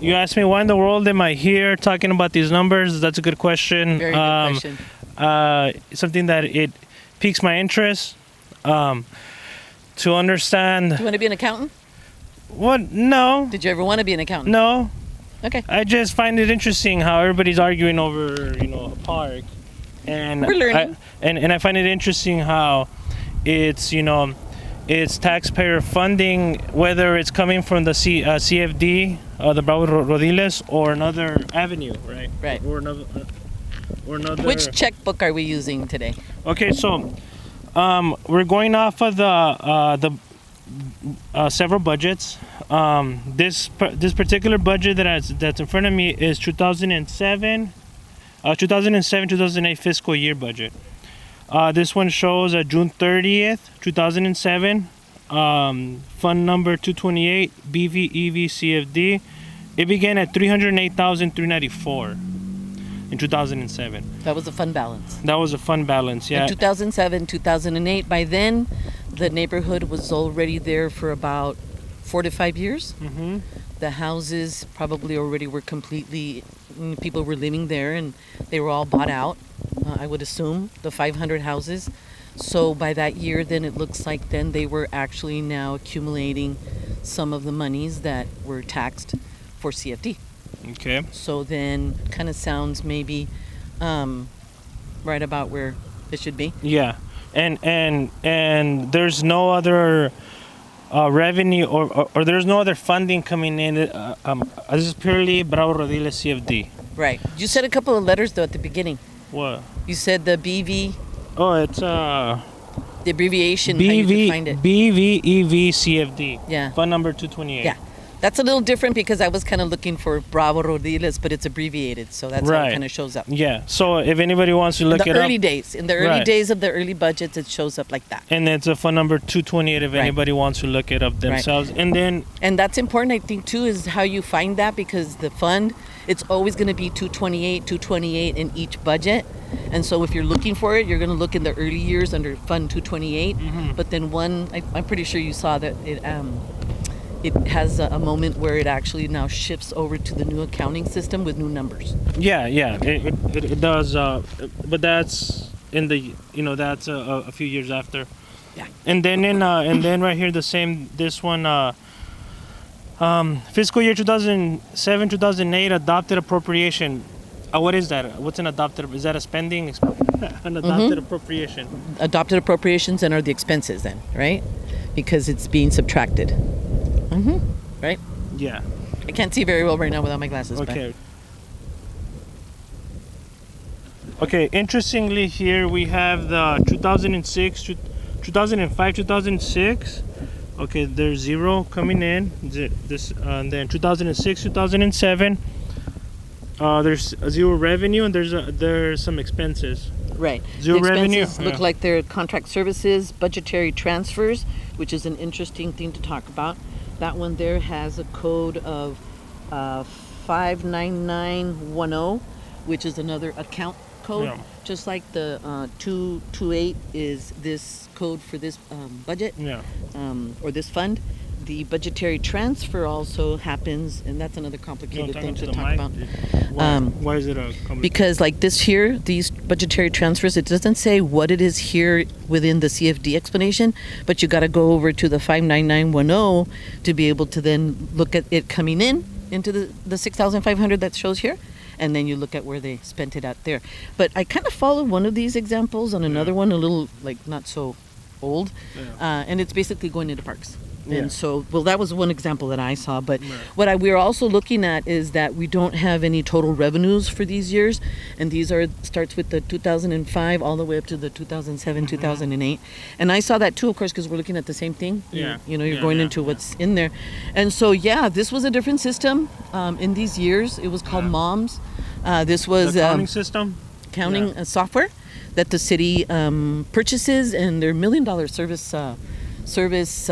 You asked me why in the world am I here talking about these numbers? That's a good question. Very good question. Something that it piques my interest to understand. Do you want to be an accountant? What? No. Did you ever want to be an accountant? No. Okay. I just find it interesting how everybody's arguing over, a park, and we're learning. I find it interesting how it's, it's taxpayer funding, whether it's coming from the CFD, the Bravo Rodiles, or another avenue, right? Right. Or another. Which checkbook are we using today? Okay, so we're going off of the several budgets. This particular budget that's in front of me is 2007-2008 fiscal year budget. This one shows June 30th, 2007, fund number 228, BVEV CFD. It began at $308,394 in 2007. That was a fund balance. That was a fund balance, yeah. In 2007, 2008, by then, the neighborhood was already there for about 4 to 5 years. Mm-hmm. The houses probably already were completely, people were living there and they were all bought out, I would assume, the 500 houses. So by that year, then it looks like then they were actually now accumulating some of the monies that were taxed for CFD. Okay. So then kind of sounds maybe right about where it should be. Yeah. And there's no other revenue or there's no other funding coming in. This is purely Bravo Rodiles CFD. Right. You said a couple of letters though at the beginning. What? You said the BV. Oh, it's the abbreviation. How you define it. BVEV CFD. Yeah. Fund number 228. Yeah. That's a little different because I was kind of looking for Bravo Rodiles, but it's abbreviated, so that's how it kind of shows up. Yeah. So if anybody wants to look it up. In the early days of the early budgets, it shows up like that. And it's a fund number 228 if anybody wants to look it up themselves. Right. And that's important, I think, too, is how you find that, because the fund, it's always going to be 228 in each budget. And so if you're looking for it, you're going to look in the early years under Fund 228. Mm-hmm. But then I'm pretty sure you saw that it has a moment where it actually now shifts over to the new accounting system with new numbers. Yeah, it does. But that's in the that's a few years after. Yeah. And then right here this one fiscal year 2007-2008 adopted appropriation. What is that? What's an adopted? Is that a spending? An adopted appropriation. Adopted appropriations then are the expenses then, right? Because it's being subtracted. Mm-hmm. Right? Yeah. I can't see very well right now without my glasses. Okay. Okay. Interestingly, here we have the 2006, 2005, 2006. Okay, there's zero coming in. This and then 2006, 2007. There's zero revenue and there's some expenses. Right. Zero the revenue. Expenses look like they're contract services, budgetary transfers, which is an interesting thing to talk about. That one there has a code of 59910, which is another account code. Yeah. Just like the 228 is this code for this budget, or this fund. The budgetary transfer also happens, and that's another complicated thing to talk about. Why is it a complicated? Because like this here, these budgetary transfers, it doesn't say what it is here within the CFD explanation, but you got to go over to the 59910 to be able to then look at it coming into the 6,500 that shows here. And then you look at where they spent it at there. But I kind of followed one of these examples on another one, a little like not so old, and it's basically going into parks. Yeah. And so, that was one example that I saw. But what we're also looking at is that we don't have any total revenues for these years. And these starts with the 2005 all the way up to the 2007, 2008. And I saw that too, of course, because we're looking at the same thing. Yeah. You're going into what's in there. And so, this was a different system in these years. It was called MOMS. This was accounting system? Accounting software that the city purchases, and they're $1 million service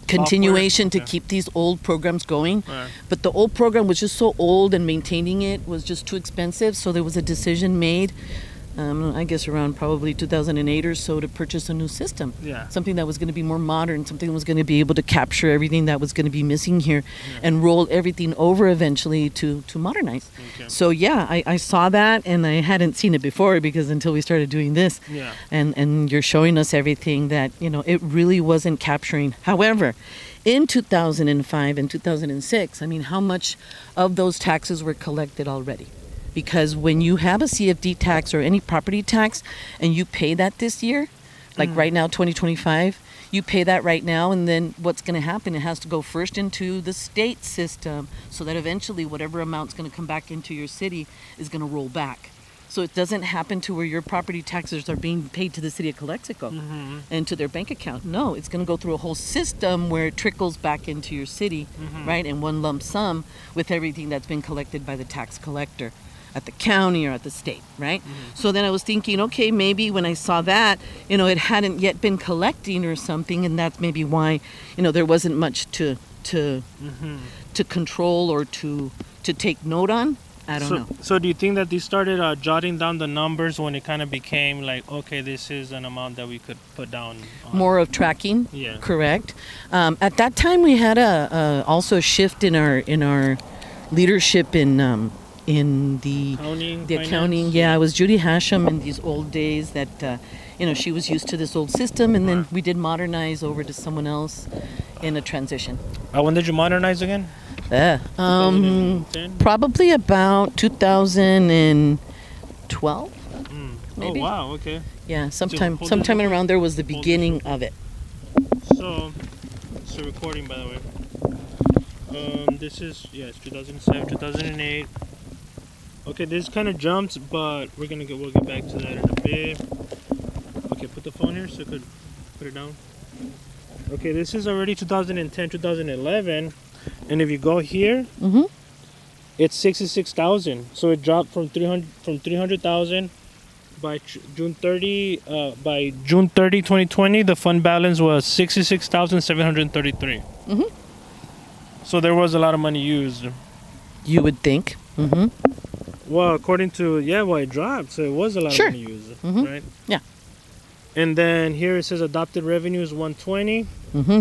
continuation to keep these old programs going. But the old program was just so old and maintaining it was just too expensive, so there was a decision made I guess around probably 2008 or so, to purchase a new system. Yeah. Something that was going to be more modern, something that was going to be able to capture everything that was going to be missing here and roll everything over eventually to modernize. Okay. So yeah, I saw that, and I hadn't seen it before because until we started doing this. Yeah. And you're showing us everything that, it really wasn't capturing. However, in 2005 and 2006, I mean, how much of those taxes were collected already? Because when you have a CFD tax or any property tax and you pay that this year, like right now, 2025, you pay that right now, and then what's going to happen? It has to go first into the state system so that eventually whatever amount's going to come back into your city is going to roll back. So it doesn't happen to where your property taxes are being paid to the city of Calexico and to their bank account. No, it's going to go through a whole system where it trickles back into your city, right, in one lump sum with everything that's been collected by the tax collector at the county or at the state, right? So then I was thinking, okay, maybe when I saw that, it hadn't yet been collecting or something, and that's maybe why, there wasn't much to control or to take note on. I don't know. So do you think that they started jotting down the numbers when it kind of became like, okay, this is an amount that we could put down? More of tracking. Yeah. Correct. At that time, we had also a shift in our leadership in the accounting. Yeah, it was Judy Hashem in these old days that she was used to this old system, and then we did modernize over to someone else in a transition. When did you modernize again? Probably about 2012. Maybe. Oh wow, okay. Yeah, sometime around there was the beginning of it. So recording, by the way. This is it's 2007, 2008. Okay, this kind of jumps, but we'll get back to that in a bit. Okay, put the phone here so I could put it down. Okay, this is already 2010, 2011, and if you go here, it's 66,000. So it dropped from 300,000 by June 30. By June 30, 2020, the fund balance was 66,733. So there was a lot of money used. You would think. Well, according to it dropped, so it was a lot of money used, right? Yeah. And then here it says adopted revenue is 120.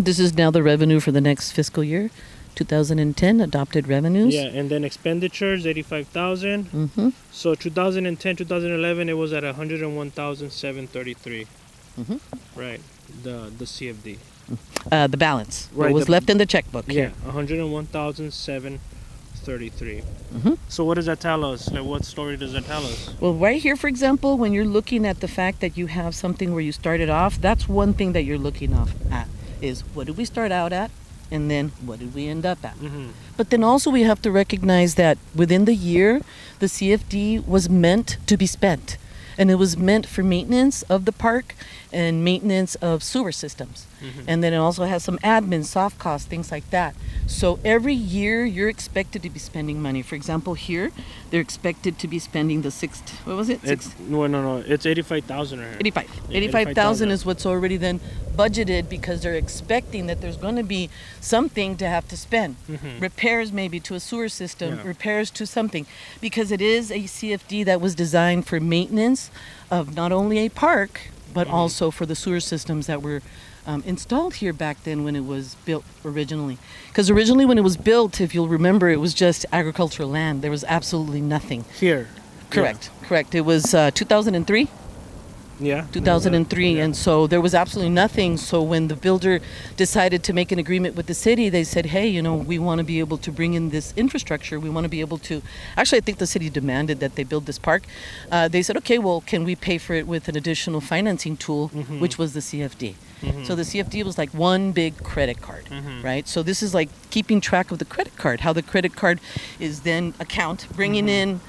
This is now the revenue for the next fiscal year, 2010 adopted revenues. Yeah, and then expenditures 85,000. So 2010, 2011, it was at 101,733. Right, the CFD. The balance. Right, what was left in the checkbook. Yeah, 101,733. So what does that tell us? Like, what story does that tell us? Well, right here, for example, when you're looking at the fact that you have something where you started off, that's one thing that you're looking at is what did we start out at, and then what did we end up at? But then also we have to recognize that within the year, the CFD was meant to be spent. And it was meant for maintenance of the park and maintenance of sewer systems. And then it also has some admin, soft costs, things like that. So every year you're expected to be spending money. For example, here, they're expected to be spending the No, it's 85,000 right here. 85,000 is what's already then budgeted because they're expecting that there's going to be something to have to spend. Repairs maybe to a sewer system, repairs to something. Because it is a CFD that was designed for maintenance of not only a park, but also for the sewer systems that were installed here back then when it was built originally. Because originally when it was built, if you'll remember, it was just agricultural land. There was absolutely nothing. Here. Correct. It was 2003. Yeah. 2003, and so there was absolutely nothing. So when the builder decided to make an agreement with the city, they said, hey, we want to be able to bring in this infrastructure. We want to be able to, actually I think the city demanded that they build this park. They said, okay, well, can we pay for it with an additional financing tool, which was the CFD. So the CFD was like one big credit card, right? So this is like keeping track of the credit card, how the credit card is then bringing in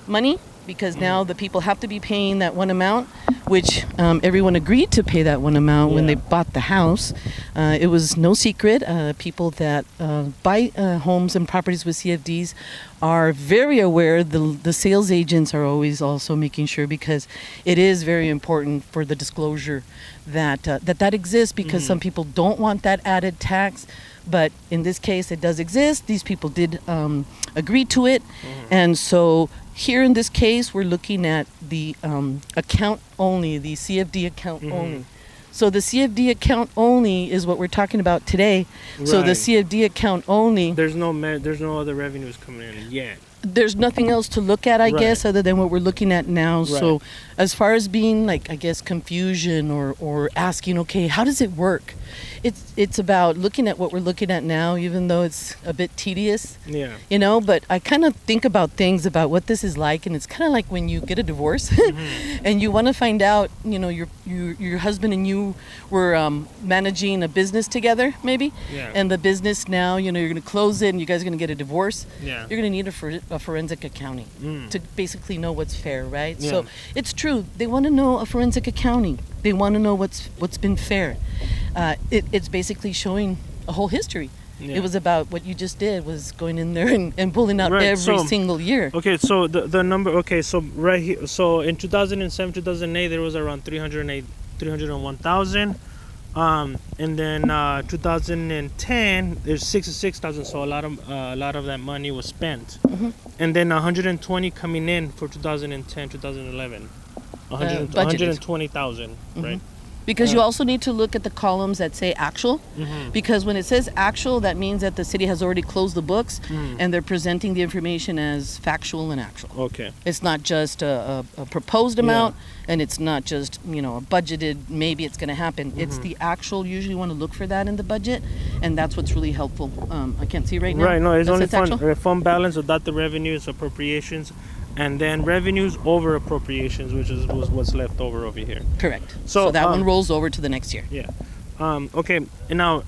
money, because now the people have to be paying that one amount, which everyone agreed to pay that one amount when they bought the house. It was no secret. People that buy homes and properties with CFDs are very aware. The sales agents are always also making sure, because it is very important for the disclosure that exists, because some people don't want that added tax. But in this case, it does exist. These people did agree to it. And so here in this case, we're looking at the account only, the CFD account only. So the CFD account only is what we're talking about today. Right. So the CFD account only. There's no other revenues coming in yet. There's nothing else to look at, I guess, other than what we're looking at now. Right. So as far as being like, I guess, confusion or asking, okay, how does it work? It's about looking at what we're looking at now, even though it's a bit tedious. Yeah. You know, but I kind of think about things about what this is like, and it's kind of like when you get a divorce and you want to find out, you know, your husband and you were managing a business together, maybe. Yeah. And the business now, you know, you're going to close it and you guys are going to get a divorce. Yeah. You're going to need a forensic accounting to basically know what's fair, right? Yeah. So it's true. They want to know a forensic accounting. They want to know what's been fair. It's basically showing a whole history. Yeah. It was about what you just did, was going in there and pulling out every single year. Okay, so the number, okay, so right here, so in 2007, 2008, there was around 301,000. And then 2010, there's 66,000, so a lot of that money was spent. And then 120 coming in for 2010, 2011. 120,000, right? Because you also need to look at the columns that say actual, because when it says actual, that means that the city has already closed the books and they're presenting the information as factual and actual. Okay. It's not just a proposed amount, and it's not just, you know, a budgeted, maybe it's going to happen. It's the actual. Usually want to look for that in the budget, and that's what's really helpful. I can't see right now. Right, no, it's only fund balance without the revenues, appropriations, and then revenues over appropriations, which was what's left over here. Correct. So that one rolls over to the next year. Yeah. Okay. And now,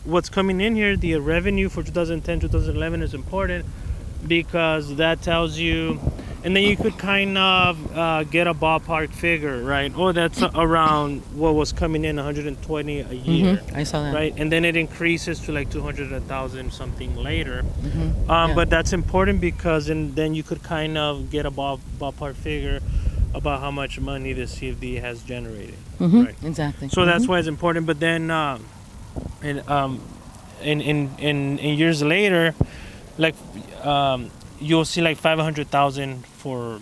what's coming in here, the revenue for 2010, 2011 is important because that tells you, and then you could kind of get a ballpark figure, right? Oh, that's around what was coming in, 120 a year. I saw that. Right, and then it increases to like 200,000 something later. But that's important because then you could kind of get a ballpark figure about how much money the CFD has generated. Right. Exactly. So that's why it's important. But then, in years later, like. You'll see like 500,000 for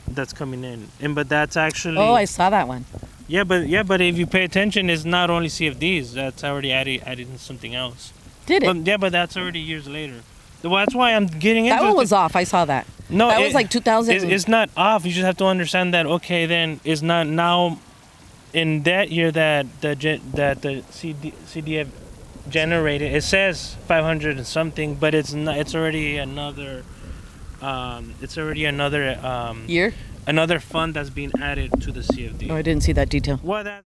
that's coming in, but that's actually. Oh, I saw that one. Yeah, but if you pay attention, it's not only CFDs. That's already added something else. Did it? But that's already years later. Well, that's why I'm getting into. That one was off. I saw that. No, that was like 2000. It's not off. You just have to understand that. Okay, then it's not now. In that year that the CDF generated, it says 500 and something, but it's not. It's already another. Year. Another fund that's being added to the CFD. Oh, I didn't see that detail. Well, that.